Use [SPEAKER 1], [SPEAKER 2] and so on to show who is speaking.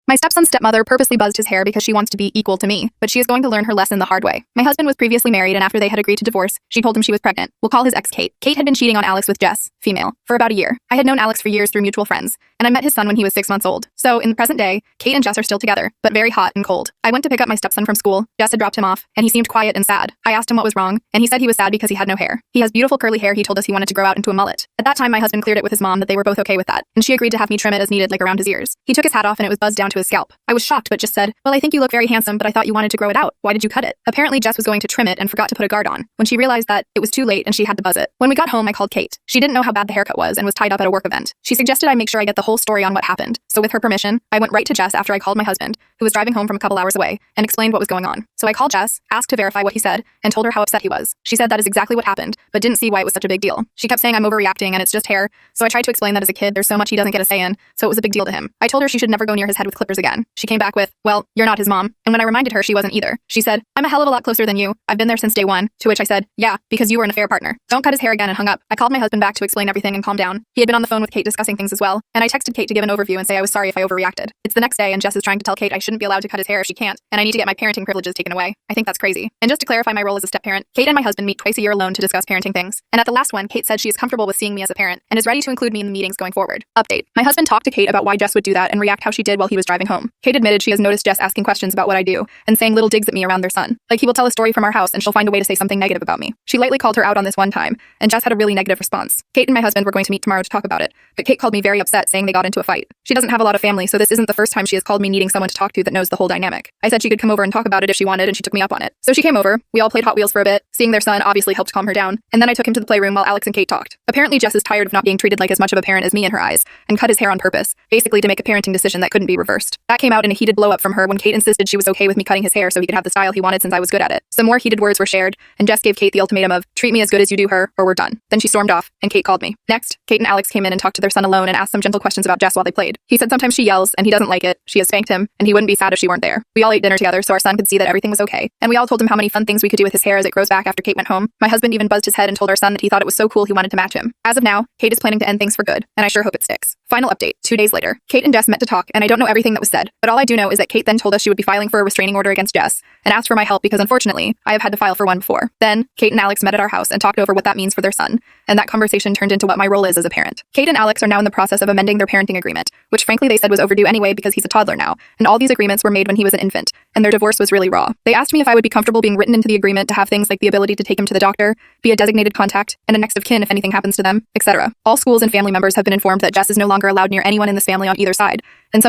[SPEAKER 1] My stepson's stepmother purposely buzzed his hair because she wants to be equal to me, but she is going to learn her lesson the hard way. My husband was previously married, and after they had agreed to divorce, she told him she was pregnant. We'll call his ex Kate. Kate had been cheating on Alex with Jess, female, for about a year. I had known Alex for years through mutual friends, and I met his son when he was 6 months old. So, in the present day, Kate and Jess are still together, but very hot and cold. I went to pick up my stepson from school. Jess had dropped him off, and he seemed quiet and sad. I asked him what was wrong, and he said he was sad because he had no hair. He has beautiful curly hair he told us he wanted to grow out into a mullet. At that time, my husband cleared it with his mom that they were both okay with that, and she agreed to have me trim it as needed, like around his ears. He took his hat off and it was buzzed down to his scalp. I was shocked, but just said, "Well, I think you look very handsome, but I thought you wanted to grow it out. Why did you cut it?" Apparently, Jess was going to trim it and forgot to put a guard on. When she realized that, it was too late and she had to buzz it. When we got home, I called Kate. She didn't know how bad the haircut was and was tied up at a work event. She suggested I make sure I get the whole story on what happened. So with her permission, I went right to Jess after I called my husband, who was driving home from a couple hours away, and explained what was going on. So I called Jess, asked to verify what he said, and told her how upset he was. She said that is exactly what happened, but didn't see why it was such a big deal. She kept saying I'm overreacting and it's just hair. So I tried to explain that as a kid, there's so much he doesn't get a say in, so it was a big deal to him. I told her she should never go near his head with clippers again. She came back with, "Well, you're not his mom." And when I reminded her, she wasn't either. She said, "I'm a hell of a lot closer than you. I've been there since day one." To which I said, "Yeah, because you were an affair partner. Don't cut his hair again," and hung up. I called my husband back to explain everything and calm down. He had been on the phone with Kate discussing things as well, and I texted Kate to give an overview and say I was sorry if I overreacted. It's the next day and Jess is trying to tell Kate I shouldn't be allowed to cut his hair if she can't, and I need to get my parenting privileges taken away. I think that's crazy. And just to clarify my role as a step-parent, Kate and my husband meet twice a year alone to discuss parenting things. And at the last one, Kate said she is comfortable with seeing me as a parent and is ready to include me in the meetings going forward. Update. My husband talked to Kate about why Jess would do that and react how she did while he was driving home. Kate admitted she has noticed Jess asking questions about what I do and saying little digs at me around their son. Like he will tell a story from our house and she'll find a way to say something negative about me. She lightly called her out on this one time, and Jess had a really negative response. Kate and my husband were going to meet tomorrow to talk about it, but Kate called me very upset, saying they got into a fight. She doesn't have a lot of family, so this isn't the first time she has called me needing someone to talk to that knows the whole dynamic. I said she could come over and talk about it if she wanted, and she took me up on it. So she came over, we all played Hot Wheels for a bit, seeing their son obviously helped calm her down, and then I took him to the playroom while Alex and Kate talked. Apparently Jess is tired of not being treated like as much of a parent as me in her eyes, and cut his hair on purpose, basically to make a parenting decision that couldn't be reversed. That came out in a heated blow-up from her when Kate insisted she was okay with me cutting his hair so he could have the style he wanted since I was good at it. Some more heated words were shared, and Jess gave Kate the ultimatum of, "Treat me as good as you do her, or we're done." Then she stormed off, and Kate called me. Next, Kate and Alex came in and talked to their son alone and asked some gentle questions about Jess while they played. He said sometimes she yells, and he doesn't like it. She has spanked him, and he wouldn't be sad if she weren't there. We all ate dinner together so our son could see that everything was okay, and we all told him how many fun things we could do with his hair as it grows back after Kate went home. My husband even buzzed his head and told our son that he thought it was so cool he wanted to match him. As of now, Kate is planning to end things for good, and I sure hope it sticks. Final update, 2 days later. Kate and Jess met to talk, and I don't know everything that was said, but all I do know is that Kate then told us she would be filing for a restraining order against Jess, and asked for my help because unfortunately, I have had to file for one before. Then, Kate and Alex met at our house and talked over what that means for their son, and that conversation turned into what my role is as a parent. Kate and Alex are now in the process of amending their parenting agreement, which frankly they said was overdue anyway because he's a toddler now, and all these agreements were made when he was an infant, and their divorce was really raw. They asked me if I would be comfortable being written into the agreement to have things like the ability to take him to the doctor, be a designated contact, and a next of kin if anything happens to them, etc. All schools and family members have been informed that Jess is no longer allowed near anyone in this family on either side, and some